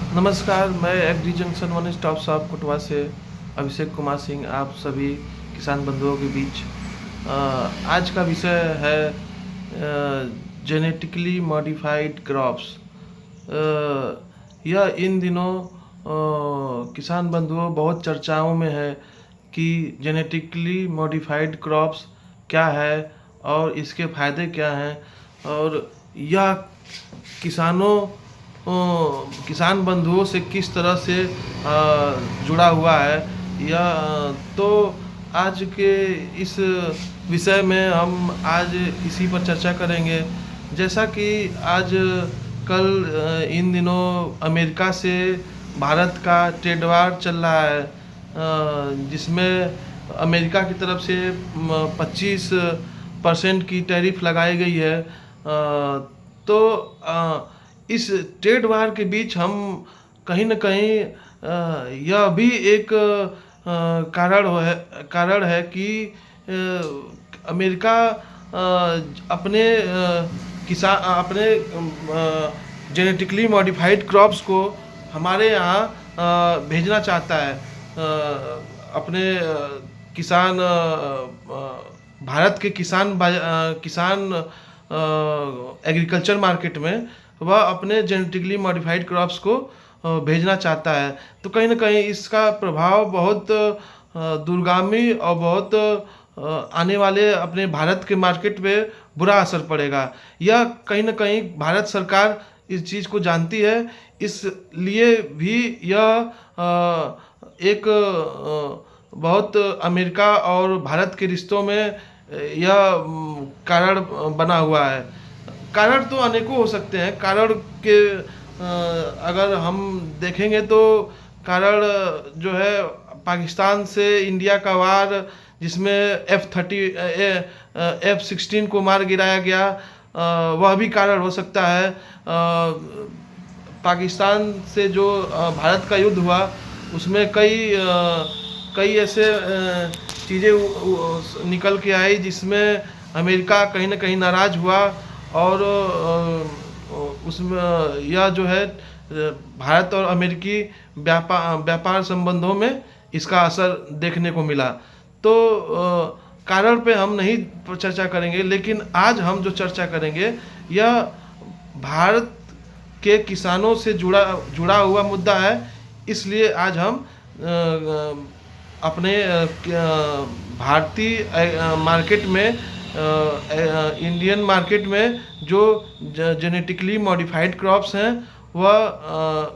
नमस्कार, मैं agri junction one stop shop Kotwa से अभिषेक कुमार सिंह आप सभी किसान बंधुओं के बीच आज का विषय है जेनेटिकली मॉडिफाइड क्रॉप्स। यह इन दिनों किसान बंधुओं बहुत चर्चाओं में है कि जेनेटिकली मॉडिफाइड क्रॉप्स क्या है और इसके फायदे क्या हैं, और यह किसानों किसान बंधुओं से किस तरह से जुड़ा हुआ है। तो आज के इस विषय में हम आज इसी पर चर्चा करेंगे। जैसा कि आज कल इन दिनों अमेरिका से भारत का ट्रेड वार चल रहा है, जिसमें अमेरिका की तरफ से 25% की टैरिफ लगाई गई है। तो इस ट्रेड वार के बीच हम कहीं न कहीं यह भी एक कारण है कि अमेरिका अपने जेनेटिकली मॉडिफाइड क्रॉप्स को हमारे यहाँ भेजना चाहता है। अपने भारत के किसान एग्रीकल्चर मार्केट में वह अपने जेनेटिकली मॉडिफाइड क्रॉप्स को भेजना चाहता है। तो कहीं ना कहीं इसका प्रभाव बहुत दूरगामी और बहुत आने वाले अपने भारत के मार्केट पे बुरा असर पड़ेगा। यह कहीं ना कहीं भारत सरकार इस चीज़ को जानती है, इसलिए भी यह एक बहुत अमेरिका और भारत के रिश्तों में यह कारण बना हुआ है। कारण तो अनेकों हो सकते हैं। कारण के अगर हम देखेंगे तो कारण जो है पाकिस्तान से इंडिया का वार, जिसमें F-16 को मार गिराया गया, वह भी कारण हो सकता है। पाकिस्तान से जो भारत का युद्ध हुआ उसमें कई ऐसे चीज़ें निकल के आई जिसमें अमेरिका कहीं ना कहीं नाराज़ हुआ, और उसमें यह जो है भारत और अमेरिकी व्यापार संबंधों में इसका असर देखने को मिला। तो कारण पे हम नहीं चर्चा करेंगे, लेकिन आज हम जो चर्चा करेंगे यह भारत के किसानों से जुड़ा हुआ मुद्दा है। इसलिए आज हम अपने भारतीय मार्केट में, इंडियन मार्केट में जो जेनेटिकली मॉडिफाइड क्रॉप्स हैं वह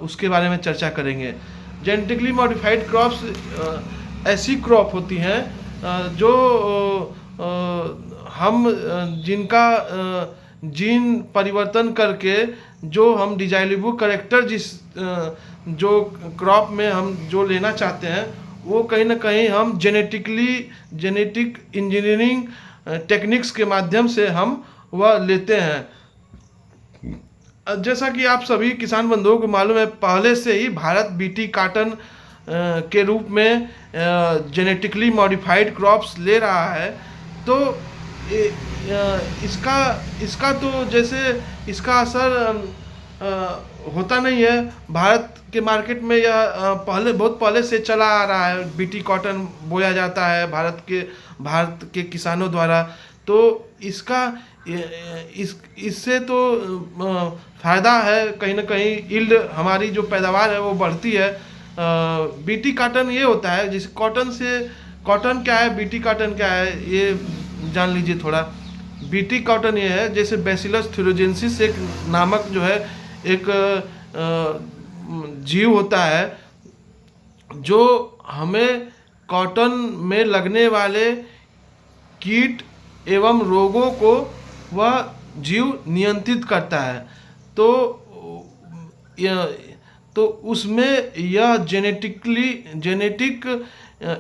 उसके बारे में चर्चा करेंगे। जेनेटिकली मॉडिफाइड क्रॉप्स ऐसी क्रॉप होती हैं जो हम जिनका जीन परिवर्तन करके जो हम डिजाइरेबल कैरेक्टर जो क्रॉप में हम जो लेना चाहते हैं वो कहीं ना कहीं हम जेनेटिक इंजीनियरिंग टेक्निक्स के माध्यम से हम वह लेते हैं। जैसा कि आप सभी किसान बंधुओं को मालूम है, पहले से ही भारत बीटी कॉटन के रूप में जेनेटिकली मॉडिफाइड क्रॉप्स ले रहा है। तो इसका तो जैसे इसका असर होता नहीं है भारत के मार्केट में। यह बहुत पहले से चला आ रहा है, बीटी कॉटन बोया जाता है भारत के किसानों द्वारा। तो इससे तो फ़ायदा है, कहीं ना कहीं यील्ड हमारी जो पैदावार है वो बढ़ती है। बीटी कॉटन ये होता है, जिस कॉटन क्या है, बीटी कॉटन क्या है, ये जान लीजिए थोड़ा। बीटी कॉटन ये है, जैसे बैसिलस थ्यूरोजेंसिस एक नामक जो है एक जीव होता है जो हमें कॉटन में लगने वाले कीट एवं रोगों को वह जीव नियंत्रित करता है। तो उसमें यह जेनेटिक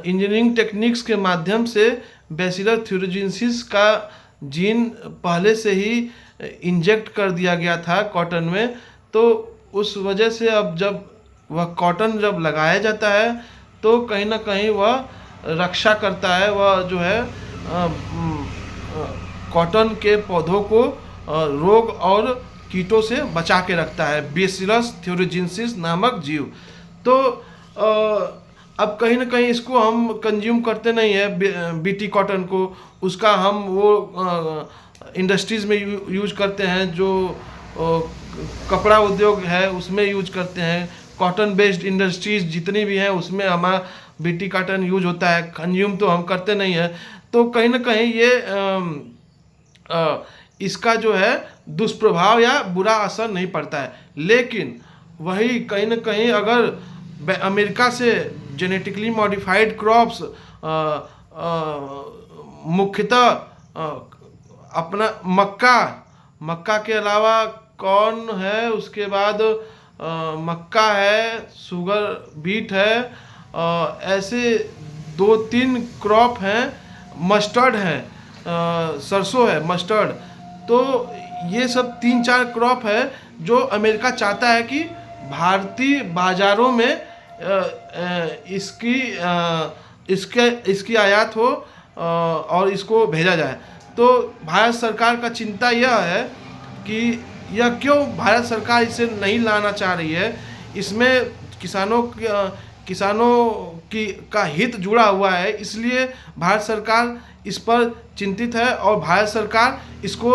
इंजीनियरिंग टेक्निक्स के माध्यम से बैसिलस थ्यूरोजेंसिस का जीन पहले से ही इंजेक्ट कर दिया गया था कॉटन में। तो उस वजह से अब जब वह कॉटन जब लगाया जाता है तो कहीं ना कहीं वह रक्षा करता है, वह जो है कॉटन के पौधों को रोग और कीटों से बचा के रखता है, बेसिलस थ्यूरिजिनेसिस नामक जीव। तो अब कहीं ना कहीं इसको हम कंज्यूम करते नहीं है, बीटी कॉटन को, उसका हम वो इंडस्ट्रीज़ में यूज करते हैं, जो कपड़ा उद्योग है उसमें यूज करते हैं, कॉटन बेस्ड इंडस्ट्रीज जितनी भी हैं उसमें हमारा बीटी कॉटन यूज होता है, कंज्यूम तो हम करते नहीं है। तो कहीं ना कहीं ये इसका जो है दुष्प्रभाव या बुरा असर नहीं पड़ता है। लेकिन वही कहीं ना कहीं अगर अमेरिका से जेनेटिकली मॉडिफाइड क्रॉप्स मुख्यतः अपना मक्का के अलावा कॉर्न है, उसके बाद मक्का है, शुगर बीट है, ऐसे 2-3 क्रॉप हैं, मस्टर्ड है, सरसों है, मस्टर्ड। तो ये सब 3-4 क्रॉप है जो अमेरिका चाहता है कि भारतीय बाज़ारों में इसकी आयात हो और इसको भेजा जाए। तो भारत सरकार का चिंता यह है कि यह क्यों भारत सरकार इसे नहीं लाना चाह रही है। इसमें किसानों का हित जुड़ा हुआ है, इसलिए भारत सरकार इस पर चिंतित है और भारत सरकार इसको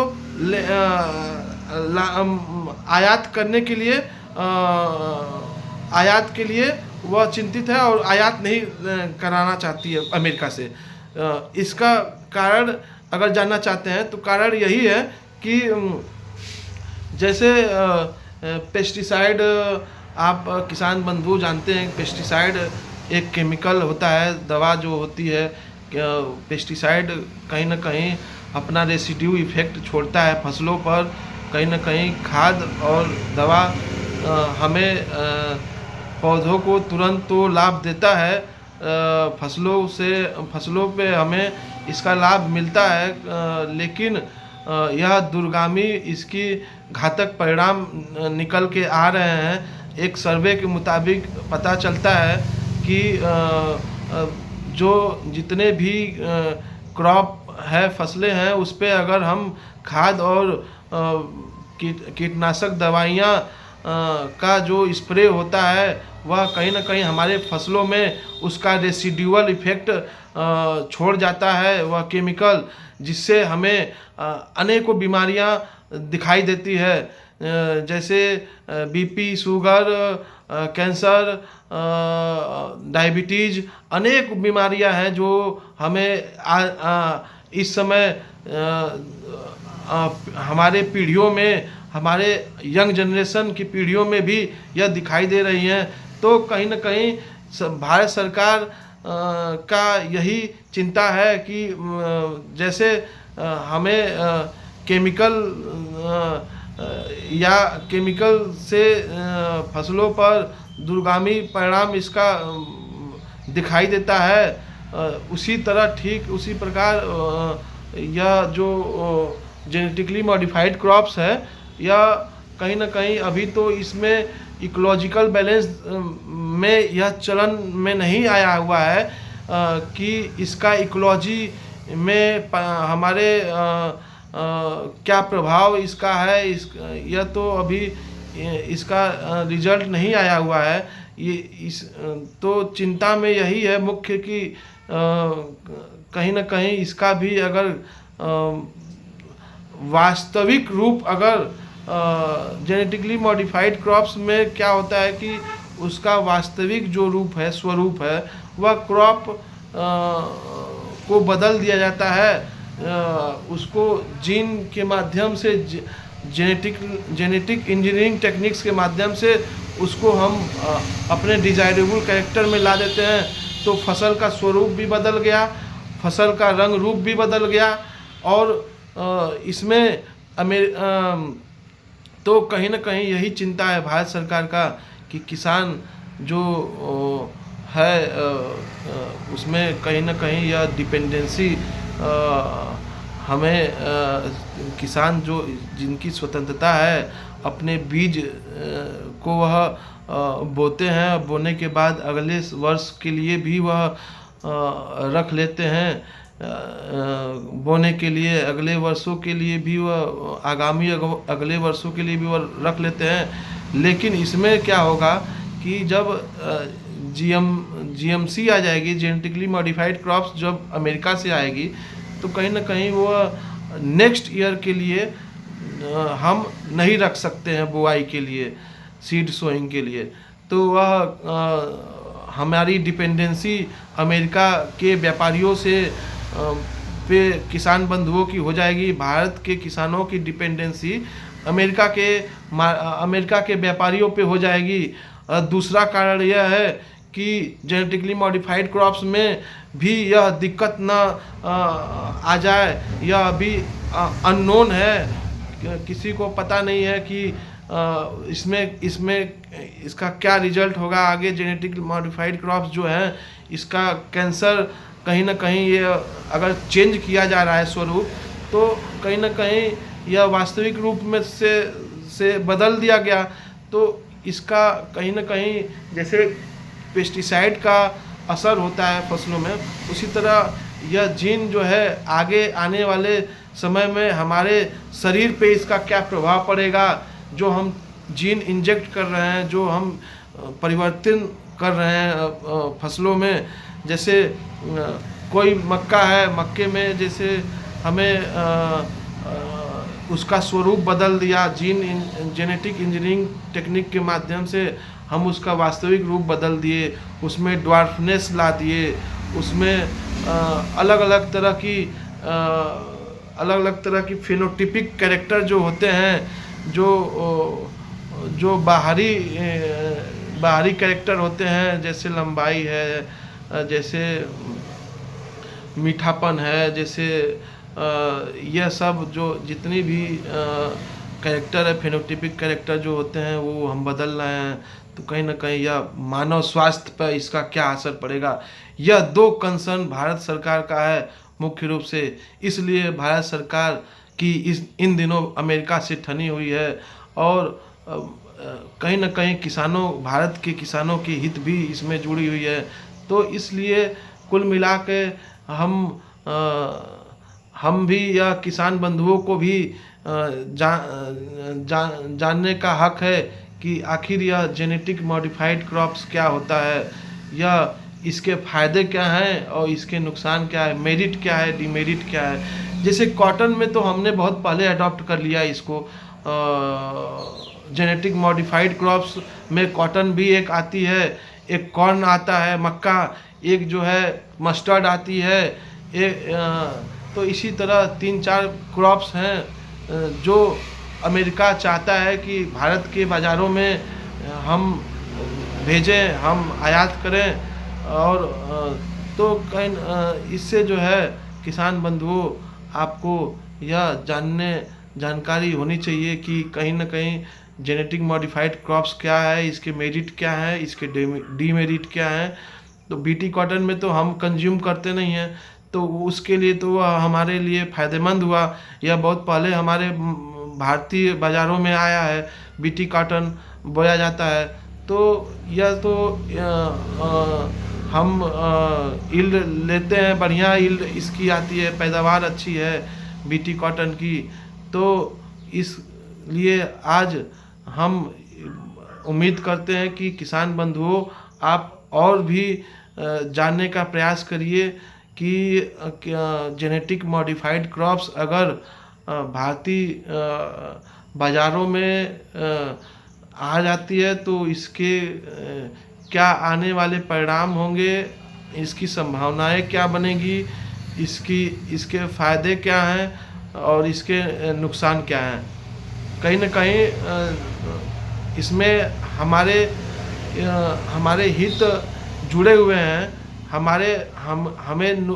आयात के लिए वह चिंतित है और आयात नहीं कराना चाहती है अमेरिका से। इसका कारण अगर जानना चाहते हैं तो कारण यही है कि जैसे पेस्टिसाइड, आप किसान बंधु जानते हैं, पेस्टिसाइड एक केमिकल होता है, दवा जो होती है। पेस्टिसाइड कहीं ना कहीं अपना रेसिड्यू इफेक्ट छोड़ता है फसलों पर। कहीं ना कहीं खाद और दवा हमें पौधों को तुरंत तो लाभ देता है, फसलों पे हमें इसका लाभ मिलता है, लेकिन यह दूरगामी इसकी घातक परिणाम निकल के आ रहे हैं। एक सर्वे के मुताबिक पता चलता है कि जो जितने भी क्रॉप है, फसलें हैं, उस पे अगर हम खाद और कीटनाशक दवाइयाँ का जो स्प्रे होता है वह कहीं ना कहीं हमारे फसलों में उसका रेसिड्यूअल इफेक्ट छोड़ जाता है, वह केमिकल, जिससे हमें अनेकों बीमारियां दिखाई देती है, जैसे बीपी, शुगर, कैंसर, डायबिटीज़, अनेक बीमारियां हैं जो हमें इस समय हमारे पीढ़ियों में, हमारे यंग जनरेशन की पीढ़ियों में भी यह दिखाई दे रही हैं। तो कहीं ना कहीं भारत सरकार का यही चिंता है कि जैसे हमें केमिकल से फसलों पर दूरगामी परिणाम इसका दिखाई देता है, उसी तरह ठीक उसी प्रकार यह जो जेनेटिकली मॉडिफाइड क्रॉप्स है, या कहीं ना कहीं अभी तो इसमें इकोलॉजिकल बैलेंस में यह चलन में नहीं आया हुआ है कि इसका इकोलॉजी में हमारे क्या प्रभाव इसका है। यह तो अभी इसका रिजल्ट नहीं आया हुआ है। तो चिंता में यही है मुख्य कि कहीं ना कहीं इसका भी अगर वास्तविक रूप, अगर जेनेटिकली मॉडिफाइड क्रॉप्स में क्या होता है कि उसका वास्तविक जो रूप है, स्वरूप है, वह क्रॉप को बदल दिया जाता है, उसको जीन के माध्यम से, जेनेटिक इंजीनियरिंग टेक्निक्स के माध्यम से उसको हम अपने डिजायरेबल कैरेक्टर में ला देते हैं। तो फसल का स्वरूप भी बदल गया, फसल का रंग रूप भी बदल गया, और इसमें तो कहीं ना कहीं यही चिंता है भारत सरकार का कि किसान जो है उसमें कहीं ना कहीं यह डिपेंडेंसी हमें किसान जो जिनकी स्वतंत्रता है, अपने बीज को वह बोते हैं, बोने के बाद अगले वर्ष के लिए भी वह रख लेते हैं, बोने के लिए, अगले वर्षों के लिए भी वह अगले वर्षों के लिए भी वह रख लेते हैं। लेकिन इसमें क्या होगा कि जब जीएमसी आ जाएगी, जेनेटिकली मॉडिफाइड क्रॉप्स जब अमेरिका से आएगी, तो कहीं ना कहीं वो नेक्स्ट ईयर के लिए हम नहीं रख सकते हैं बुआई के लिए, सीड सोइंग के लिए। तो वह हमारी डिपेंडेंसी अमेरिका के व्यापारियों से पे किसान बंधुओं की हो जाएगी। भारत के किसानों की डिपेंडेंसी अमेरिका के व्यापारियों पे हो जाएगी। दूसरा कारण यह है कि जेनेटिकली मॉडिफाइड क्रॉप्स में भी यह दिक्कत ना आ जाए, यह अभी अननोन है, किसी को पता नहीं है कि इसमें इसका क्या रिजल्ट होगा आगे। जेनेटिकली मॉडिफाइड क्रॉप्स जो हैं, इसका कैंसर कहीं ना कहीं ये अगर चेंज किया जा रहा है स्वरूप, तो कहीं ना कहीं यह वास्तविक रूप में से बदल दिया गया, तो इसका कहीं ना कहीं जैसे पेस्टिसाइड का असर होता है फसलों में, उसी तरह यह जीन जो है आगे आने वाले समय में हमारे शरीर पे इसका क्या प्रभाव पड़ेगा। जो हम जीन इंजेक्ट कर रहे हैं, जो हम परिवर्तन कर रहे हैं फसलों में, जैसे कोई मक्का है, मक्के में जैसे हमें उसका स्वरूप बदल दिया, जेनेटिक इंजीनियरिंग टेक्निक के माध्यम से हम उसका वास्तविक रूप बदल दिए, उसमें ड्वार्फनेस ला दिए, उसमें अलग अलग तरह की फिनोटिपिक कैरेक्टर जो होते हैं, जो बाहरी कैरेक्टर होते हैं, जैसे लंबाई है, जैसे मीठापन है, जैसे यह सब जो जितनी भी कैरेक्टर है, फिनोटिपिक कैरेक्टर जो होते हैं, वो हम बदल रहे हैं। तो कहीं ना कहीं यह मानव स्वास्थ्य पर इसका क्या असर पड़ेगा, यह दो कंसर्न भारत सरकार का है मुख्य रूप से। इसलिए भारत सरकार की इन दिनों अमेरिका से ठनी हुई है, और कहीं ना कहीं भारत के किसानों की हित भी इसमें जुड़ी हुई है। तो इसलिए कुल मिला के हम भी या किसान बंधुओं को भी जानने का हक है कि आखिर यह जेनेटिक मॉडिफाइड क्रॉप्स क्या होता है, या इसके फ़ायदे क्या हैं और इसके नुकसान क्या है, मेरिट क्या है, डिमेरिट क्या है। जैसे कॉटन में तो हमने बहुत पहले अडॉप्ट कर लिया इसको, जेनेटिक मॉडिफाइड क्रॉप्स में कॉटन भी एक आती है, एक कॉर्न आता है, मक्का, एक जो है मस्टर्ड आती है, तो इसी तरह 3-4 क्रॉप्स हैं जो अमेरिका चाहता है कि भारत के बाज़ारों में हम भेजें, हम आयात करें। और तो कहीं इससे जो है किसान बंधुओं, आपको यह जानकारी होनी चाहिए कि कहीं ना कहीं जेनेटिक मॉडिफाइड क्रॉप्स क्या है, इसके मेरिट क्या है, इसके डीमेरिट क्या है। तो बीटी कॉटन में तो हम कंज्यूम करते नहीं हैं, तो उसके लिए तो हमारे लिए फ़ायदेमंद हुआ। यह बहुत पहले हमारे भारतीय बाज़ारों में आया है, बीटी कॉटन बोया जाता है। तो यह तो हम यील्ड लेते हैं, बढ़िया यील्ड इसकी आती है, पैदावार अच्छी है बीटी कॉटन की। तो इसलिए आज हम उम्मीद करते हैं कि किसान बंधुओं, आप और भी जानने का प्रयास करिए कि जेनेटिक मॉडिफाइड क्रॉप्स अगर भारतीय बाज़ारों में आ जाती है तो इसके क्या आने वाले परिणाम होंगे, इसकी संभावनाएं क्या बनेगी, इसके फ़ायदे क्या हैं और इसके नुकसान क्या हैं। कहीं न कहीं इसमें हमारे हित जुड़े हुए हैं, हमें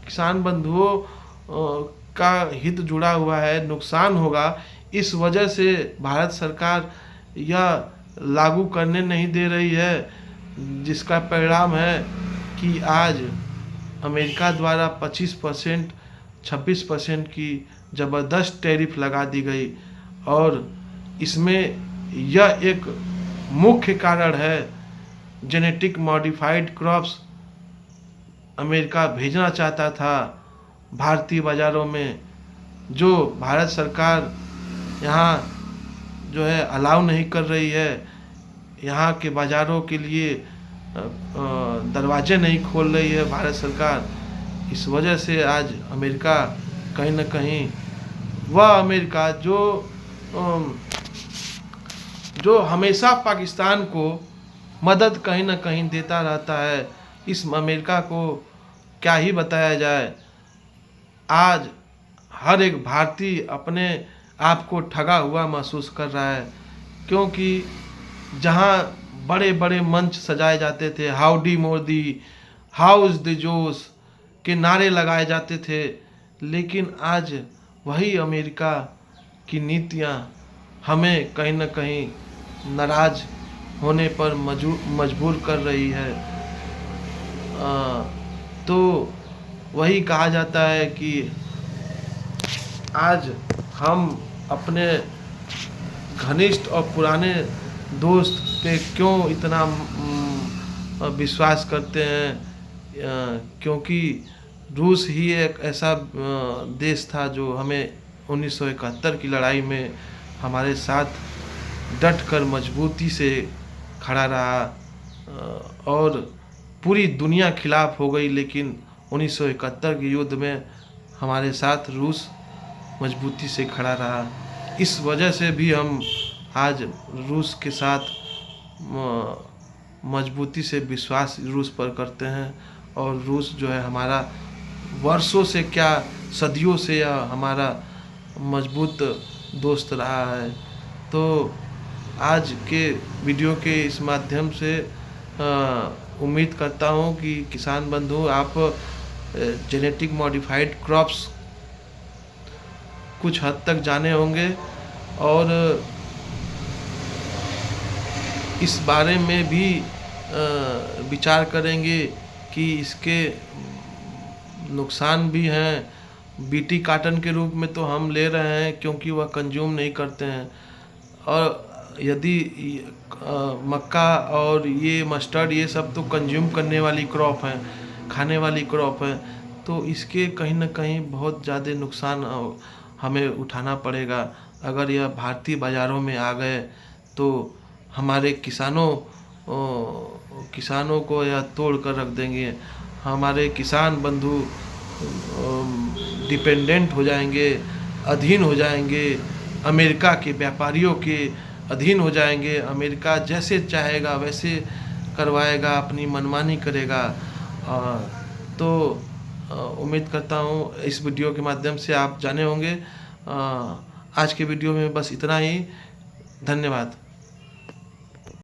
किसान बंधुओं का हित जुड़ा हुआ है, नुकसान होगा। इस वजह से भारत सरकार यह लागू करने नहीं दे रही है, जिसका परिणाम है कि आज अमेरिका द्वारा 25%, 26% की ज़बरदस्त टैरिफ लगा दी गई। और इसमें यह एक मुख्य कारण है, जेनेटिक मॉडिफाइड क्रॉप्स अमेरिका भेजना चाहता था भारतीय बाज़ारों में जो भारत सरकार यहाँ जो है अलाउ नहीं कर रही है, यहाँ के बाज़ारों के लिए दरवाजे नहीं खोल रही है भारत सरकार। इस वजह से आज अमेरिका कहीं न कहीं, वह अमेरिका जो हमेशा पाकिस्तान को मदद कहीं न कहीं देता रहता है, इस अमेरिका को क्या ही बताया जाए। आज हर एक भारतीय अपने आप को ठगा हुआ महसूस कर रहा है, क्योंकि जहां बड़े बड़े मंच सजाए जाते थे, हाउडी मोदी, हाउस द जोश के नारे लगाए जाते थे, लेकिन आज वही अमेरिका की नीतियां हमें कहीं न कहीं नाराज होने पर मजबूर कर रही है। तो वही कहा जाता है कि आज हम अपने घनिष्ठ और पुराने दोस्त पे क्यों इतना विश्वास करते हैं, क्योंकि रूस ही एक ऐसा देश था जो हमें 1971 की लड़ाई में हमारे साथ डटकर मजबूती से खड़ा रहा, और पूरी दुनिया खिलाफ हो गई, लेकिन 1971 के युद्ध में हमारे साथ रूस मजबूती से खड़ा रहा। इस वजह से भी हम आज रूस के साथ मजबूती से विश्वास रूस पर करते हैं, और रूस जो है हमारा वर्षों से, क्या सदियों से यह हमारा मजबूत दोस्त रहा है। तो आज के वीडियो के इस माध्यम से उम्मीद करता हूँ कि किसान बंधु आप जेनेटिक मॉडिफाइड क्रॉप्स कुछ हद तक जाने होंगे, और इस बारे में भी विचार करेंगे कि इसके नुकसान भी हैं। बीटी काटन के रूप में तो हम ले रहे हैं क्योंकि वह कंज्यूम नहीं करते हैं, और यदि मक्का और ये मस्टर्ड ये सब तो कंज्यूम करने वाली क्रॉप हैं, खाने वाली क्रॉप है, तो इसके कहीं ना कहीं बहुत ज़्यादा नुकसान हमें उठाना पड़ेगा। अगर यह भारतीय बाज़ारों में आ गए तो हमारे किसानों को यह तोड़ कर रख देंगे। हमारे किसान बंधु डिपेंडेंट हो जाएंगे, अधीन हो जाएंगे, अमेरिका के व्यापारियों के अधीन हो जाएंगे। अमेरिका जैसे चाहेगा वैसे करवाएगा, अपनी मनमानी करेगा। तो उम्मीद करता हूँ इस वीडियो के माध्यम से आप जाने होंगे। आज के वीडियो में बस इतना ही। धन्यवाद।